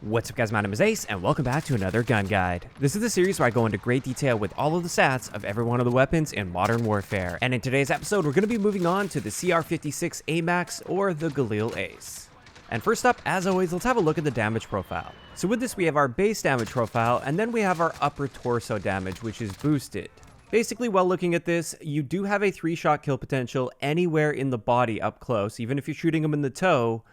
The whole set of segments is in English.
What's up guys, my name is Ace, and welcome back to another gun guide. This is the series where I go into great detail with all of the stats of every one of the weapons in Modern Warfare. And in today's episode, we're going to be moving on to the CR56 AMAX or the Galil Ace. And first up, as always, let's have a look at the damage profile. So with this, we have our base damage profile, and then we have our upper torso damage, which is boosted. Basically, while looking at this, you do have a 3-shot kill potential anywhere in the body up close, even if you're shooting them in the toe.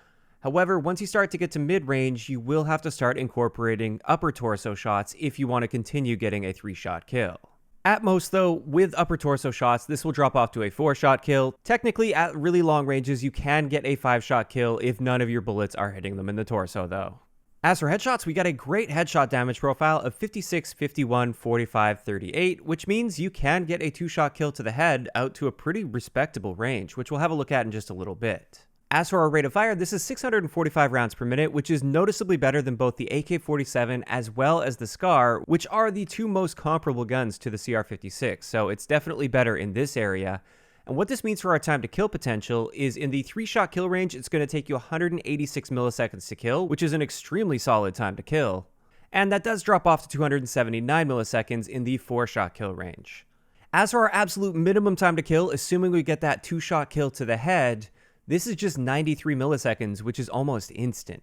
However, once you start to get to mid-range, you will have to start incorporating upper torso shots if you want to continue getting a 3-shot kill. At most though, with upper torso shots, this will drop off to a 4-shot kill. Technically, at really long ranges, you can get a 5-shot kill if none of your bullets are hitting them in the torso though. As for headshots, we got a great headshot damage profile of 56, 51, 45, 38, which means you can get a 2-shot kill to the head out to a pretty respectable range, which we'll have a look at in just a little bit. As for our rate of fire, this is 645 rounds per minute, which is noticeably better than both the AK-47 as well as the SCAR, which are the two most comparable guns to the CR-56, so it's definitely better in this area. And what this means for our time to kill potential is in the 3-shot kill range, it's going to take you 186 milliseconds to kill, which is an extremely solid time to kill. And that does drop off to 279 milliseconds in the 4-shot kill range. As for our absolute minimum time to kill, assuming we get that 2-shot kill to the head, this is just 93 milliseconds, which is almost instant.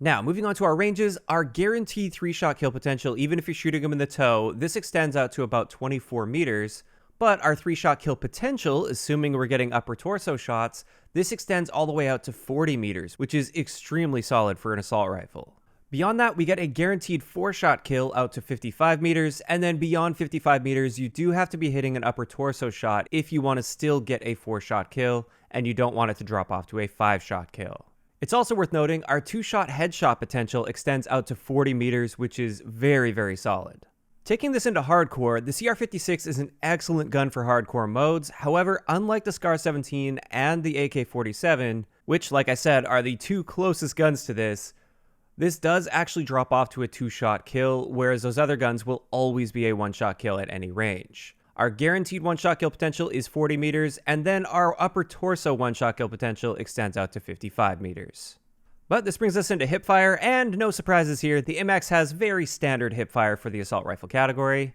Now, moving on to our ranges, our guaranteed 3-shot kill potential, even if you're shooting them in the toe, this extends out to about 24 meters, but our 3-shot kill potential, assuming we're getting upper torso shots, this extends all the way out to 40 meters, which is extremely solid for an assault rifle. Beyond that, we get a guaranteed 4-shot kill out to 55 meters, and then beyond 55 meters, you do have to be hitting an upper torso shot if you want to still get a 4-shot kill, and you don't want it to drop off to a 5-shot kill. It's also worth noting our 2-shot headshot potential extends out to 40 meters, which is very, very solid. Taking this into hardcore, the CR56 is an excellent gun for hardcore modes. However, unlike the CR17 and the AK-47, which, like I said, are the two closest guns to this does actually drop off to a 2-shot kill, whereas those other guns will always be a 1-shot kill at any range. Our guaranteed 1-shot kill potential is 40 meters, and then our upper torso 1-shot kill potential extends out to 55 meters. But this brings us into hipfire, and no surprises here, the AMAX has very standard hipfire for the assault rifle category.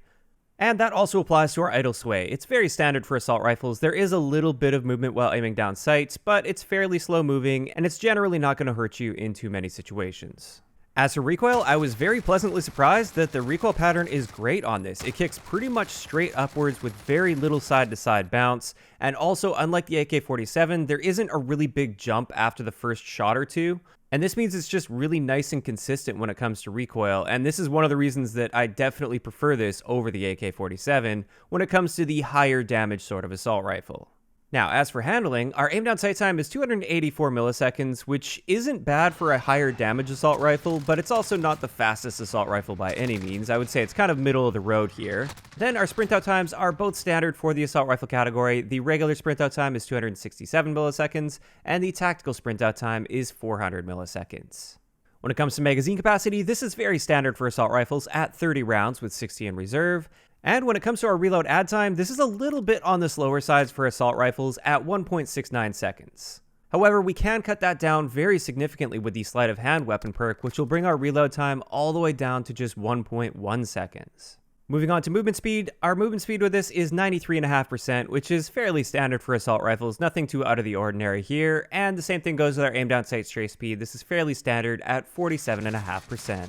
And that also applies to our idle sway. It's very standard for assault rifles. There is a little bit of movement while aiming down sights, but it's fairly slow moving, and it's generally not going to hurt you in too many situations. As for recoil, I was very pleasantly surprised that the recoil pattern is great on this. It kicks pretty much straight upwards with very little side-to-side bounce, and also, unlike the AK-47, there isn't a really big jump after the first shot or two, and this means it's just really nice and consistent when it comes to recoil, and this is one of the reasons that I definitely prefer this over the AK-47 when it comes to the higher damage sort of assault rifle. Now, as for handling, our aim down sight time is 284 milliseconds, which isn't bad for a higher damage assault rifle, but it's also not the fastest assault rifle by any means. I would say it's kind of middle of the road here. Then our sprint out times are both standard for the assault rifle category. The regular sprint out time is 267 milliseconds, and the tactical sprint out time is 400 milliseconds. When it comes to magazine capacity, this is very standard for assault rifles at 30 rounds with 60 in reserve. And when it comes to our reload add time, this is a little bit on the slower side for assault rifles at 1.69 seconds. However, we can cut that down very significantly with the sleight of hand weapon perk, which will bring our reload time all the way down to just 1.1 seconds. Moving on to movement speed, our movement speed with this is 93.5%, which is fairly standard for assault rifles, nothing too out of the ordinary here, and the same thing goes with our aim down sight strafe speed. This is fairly standard at 47.5%.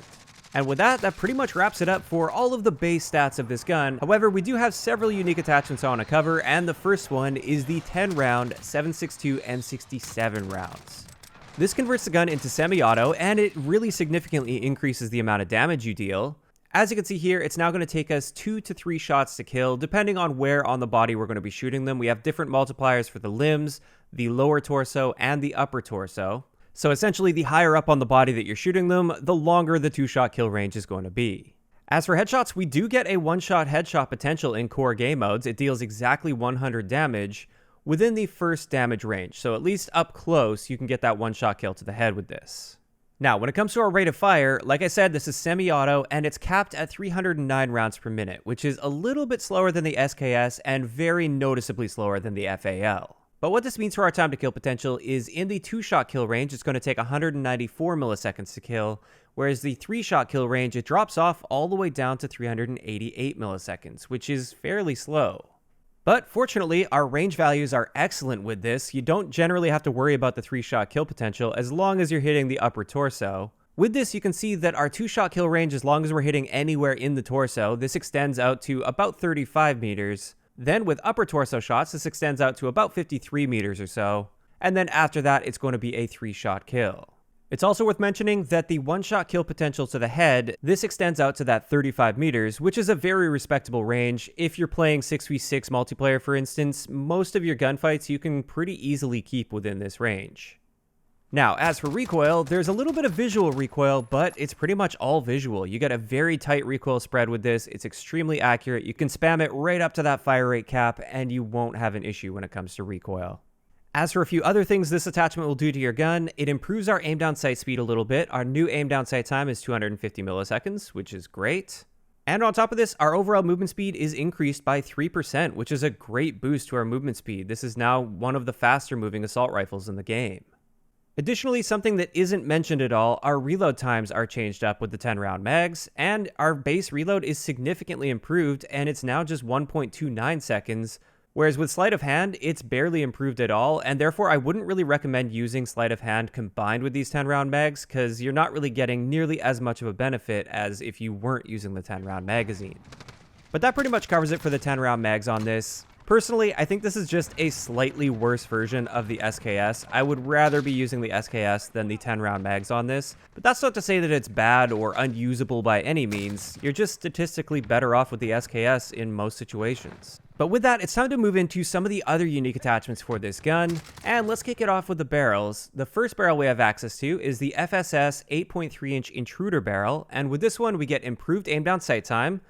And with that, that pretty much wraps it up for all of the base stats of this gun. However, we do have several unique attachments I want to cover, and the first one is the 10-round 7.62 M67 rounds. This converts the gun into semi-auto, and it really significantly increases the amount of damage you deal. As you can see here, it's now going to take us 2 to 3 shots to kill, depending on where on the body we're going to be shooting them. We have different multipliers for the limbs, the lower torso, and the upper torso. So essentially, the higher up on the body that you're shooting them, the longer the 2-shot kill range is going to be. As for headshots, we do get a 1-shot headshot potential in core game modes. It deals exactly 100 damage within the first damage range. So at least up close, you can get that 1-shot kill to the head with this. Now, when it comes to our rate of fire, like I said, this is semi-auto, and it's capped at 309 rounds per minute, which is a little bit slower than the SKS and very noticeably slower than the FAL. But what this means for our time to kill potential is in the 2-shot kill range, it's going to take 194 milliseconds to kill, whereas the 3-shot kill range, it drops off all the way down to 388 milliseconds, which is fairly slow. But fortunately, our range values are excellent with this. You don't generally have to worry about the 3-shot kill potential as long as you're hitting the upper torso. With this, you can see that our 2-shot kill range, as long as we're hitting anywhere in the torso, this extends out to about 35 meters. Then with upper torso shots, this extends out to about 53 meters or so. And then after that, it's going to be a 3-shot kill. It's also worth mentioning that the 1-shot kill potential to the head, this extends out to that 35 meters, which is a very respectable range. If you're playing 6v6 multiplayer, for instance, most of your gunfights you can pretty easily keep within this range. Now, as for recoil, there's a little bit of visual recoil, but it's pretty much all visual. You get a very tight recoil spread with this. It's extremely accurate. You can spam it right up to that fire rate cap, and you won't have an issue when it comes to recoil. As for a few other things this attachment will do to your gun, it improves our aim down sight speed a little bit. Our new aim down sight time is 250 milliseconds, which is great. And on top of this, our overall movement speed is increased by 3%, which is a great boost to our movement speed. This is now one of the faster moving assault rifles in the game. Additionally, something that isn't mentioned at all, our reload times are changed up with the 10-round mags, and our base reload is significantly improved, and it's now just 1.29 seconds, whereas with sleight of hand, it's barely improved at all, and therefore I wouldn't really recommend using sleight of hand combined with these 10-round mags, because you're not really getting nearly as much of a benefit as if you weren't using the 10-round magazine. But that pretty much covers it for the 10-round mags on this. Personally, I think this is just a slightly worse version of the SKS. I would rather be using the SKS than the 10-round mags on this, but that's not to say that it's bad or unusable by any means. You're just statistically better off with the SKS in most situations. But with that, it's time to move into some of the other unique attachments for this gun, and let's kick it off with the barrels. The first barrel we have access to is the FSS 8.3-inch intruder barrel, and with this one we get improved aim down sight time,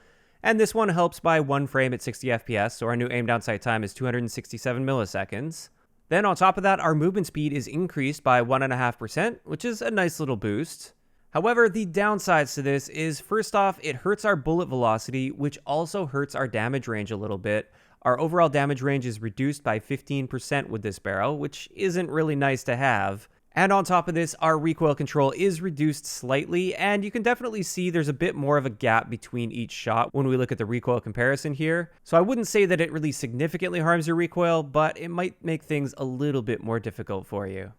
and this one helps by 1 frame at 60 FPS, so our new aim down sight time is 267 milliseconds. Then on top of that, our movement speed is increased by 1.5%, which is a nice little boost. However, the downsides to this is, first off, it hurts our bullet velocity, which also hurts our damage range a little bit. Our overall damage range is reduced by 15% with this barrel, which isn't really nice to have. And on top of this, our recoil control is reduced slightly, and you can definitely see there's a bit more of a gap between each shot when we look at the recoil comparison here. So I wouldn't say that it really significantly harms your recoil, but it might make things a little bit more difficult for you.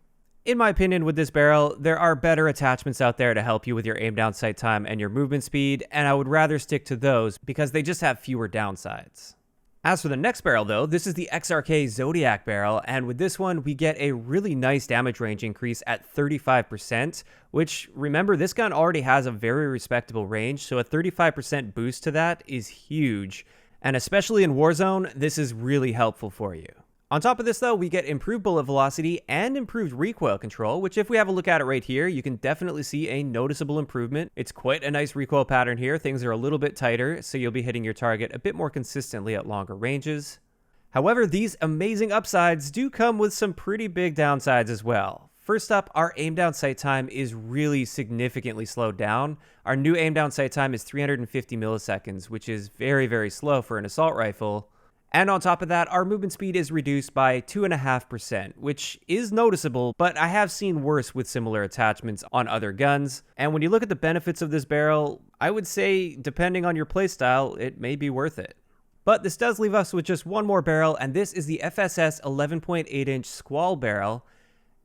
In my opinion, with this barrel, there are better attachments out there to help you with your aim down sight time and your movement speed, and I would rather stick to those because they just have fewer downsides. As for the next barrel though, this is the XRK Zodiac barrel, and with this one we get a really nice damage range increase at 35%, which, remember, this gun already has a very respectable range, so a 35% boost to that is huge, and especially in Warzone, this is really helpful for you. On top of this though, we get improved bullet velocity and improved recoil control, which if we have a look at it right here, you can definitely see a noticeable improvement. It's quite a nice recoil pattern here. Things are a little bit tighter, so you'll be hitting your target a bit more consistently at longer ranges. However, these amazing upsides do come with some pretty big downsides as well. First up, our aim down sight time is really significantly slowed down. Our new aim down sight time is 350 milliseconds, which is very, very slow for an assault rifle. And on top of that, our movement speed is reduced by 2.5%, which is noticeable, but I have seen worse with similar attachments on other guns. And when you look at the benefits of this barrel, I would say, depending on your playstyle, it may be worth it. But this does leave us with just one more barrel, and this is the FSS 11.8-inch Squall barrel.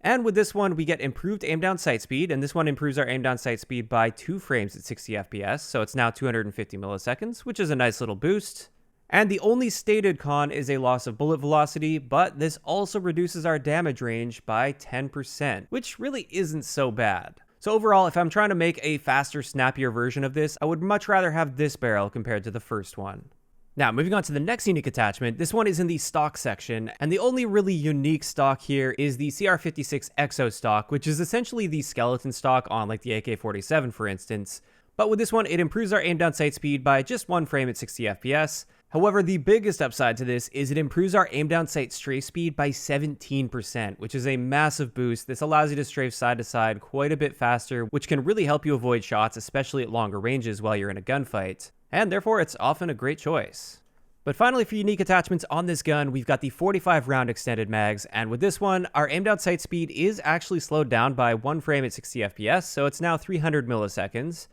And with this one, we get improved aim down sight speed, and this one improves our aim down sight speed by 2 frames at 60 FPS, so it's now 250 milliseconds, which is a nice little boost. And the only stated con is a loss of bullet velocity, but this also reduces our damage range by 10%, which really isn't so bad. So overall, if I'm trying to make a faster, snappier version of this, I would much rather have this barrel compared to the first one. Now, moving on to the next unique attachment, this one is in the stock section, and the only really unique stock here is the CR56 Exo stock, which is essentially the skeleton stock on like the AK-47, for instance. But with this one, it improves our aim down sight speed by just 1 frame at 60 FPS. However, the biggest upside to this is it improves our aim down sight strafe speed by 17%, which is a massive boost. This allows you to strafe side to side quite a bit faster, which can really help you avoid shots, especially at longer ranges while you're in a gunfight. And therefore, it's often a great choice. But finally, for unique attachments on this gun, we've got the 45 round extended mags, and with this one, our aim down sight speed is actually slowed down by 1 frame at 60 FPS, so it's now 300 milliseconds.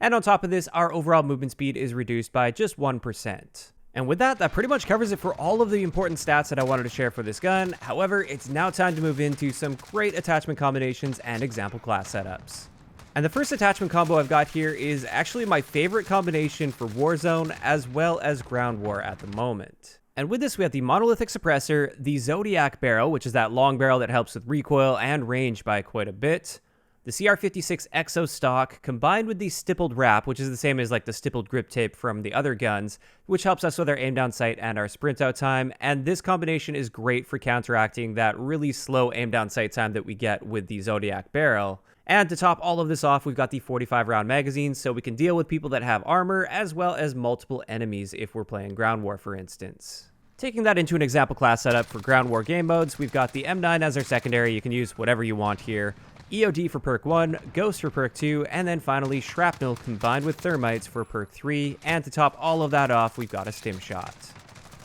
And on top of this, our overall movement speed is reduced by just 1%. And with that, that pretty much covers it for all of the important stats that I wanted to share for this gun. However, it's now time to move into some great attachment combinations and example class setups. And the first attachment combo I've got here is actually my favorite combination for Warzone as well as Ground War at the moment. And with this, we have the monolithic suppressor, the Zodiac barrel, which is that long barrel that helps with recoil and range by quite a bit, the CR56 Exo stock, combined with the stippled wrap, which is the same as like the stippled grip tape from the other guns, which helps us with our aim down sight and our sprint out time. And this combination is great for counteracting that really slow aim down sight time that we get with the Zodiac barrel. And to top all of this off, we've got the 45 round magazine, so we can deal with people that have armor as well as multiple enemies if we're playing Ground War, for instance. Taking that into an example class setup for Ground War game modes, we've got the M9 as our secondary. You can use whatever you want here. EOD for perk 1, Ghost for perk 2, and then finally Shrapnel combined with Thermites for perk 3, and to top all of that off, we've got a Stim Shot.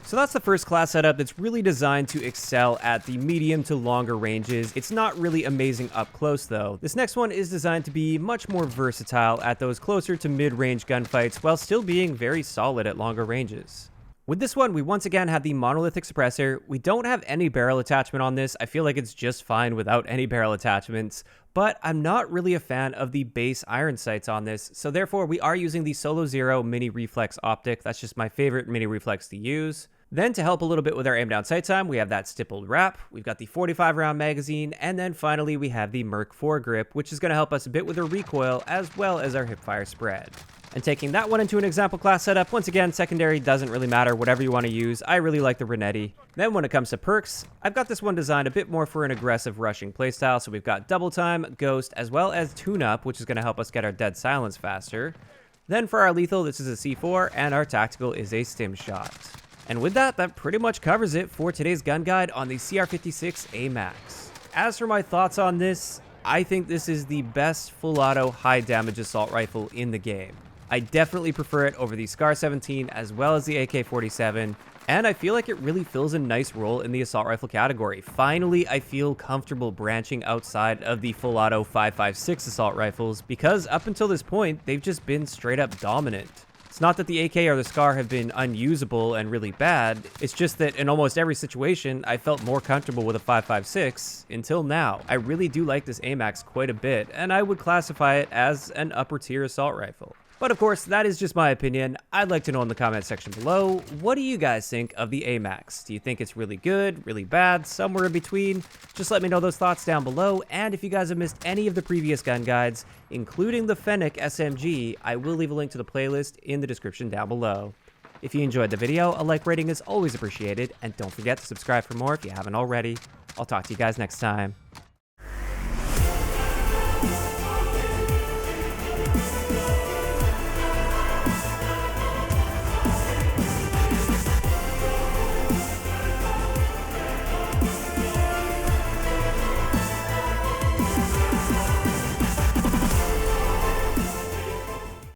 So that's the first class setup that's really designed to excel at the medium to longer ranges. It's not really amazing up close though. This next one is designed to be much more versatile at those closer to mid-range gunfights while still being very solid at longer ranges. With this one, we once again have the monolithic suppressor. We don't have any barrel attachment on this. I feel like it's just fine without any barrel attachments, but I'm not really a fan of the base iron sights on this, so therefore we are using the Solo Zero mini reflex optic. That's just my favorite mini reflex to use. Then to help a little bit with our aim down sight time, we have that stippled wrap, we've got the 45 round magazine, and then finally we have the Merc foregrip, which is going to help us a bit with our recoil as well as our hipfire spread. And taking that one into an example class setup, once again, secondary doesn't really matter, whatever you want to use. I really like the Renetti. Then when it comes to perks, I've got this one designed a bit more for an aggressive rushing playstyle, so we've got Double Time, Ghost, as well as Tune Up, which is going to help us get our dead silence faster. Then for our lethal, this is a C4, and our tactical is a Stim Shot. And with that, that pretty much covers it for today's gun guide on the CR56 AMAX. As for my thoughts on this, I think this is the best full auto high damage assault rifle in the game. I definitely prefer it over the CR-17 as well as the AK-47, and I feel like it really fills a nice role in the assault rifle category. Finally, I feel comfortable branching outside of the full auto 5.56 assault rifles because up until this point, they've just been straight up dominant. It's not that the AK or the SCAR have been unusable and really bad, it's just that in almost every situation, I felt more comfortable with a 5.56 until now. I really do like this AMAX quite a bit, and I would classify it as an upper tier assault rifle. But of course, that is just my opinion. I'd like to know in the comment section below, what do you guys think of the AMAX? Do you think it's really good, really bad, somewhere in between? Just let me know those thoughts down below, and if you guys have missed any of the previous gun guides, including the Fennec SMG, I will leave a link to the playlist in the description down below. If you enjoyed the video, a like rating is always appreciated, and don't forget to subscribe for more if you haven't already. I'll talk to you guys next time.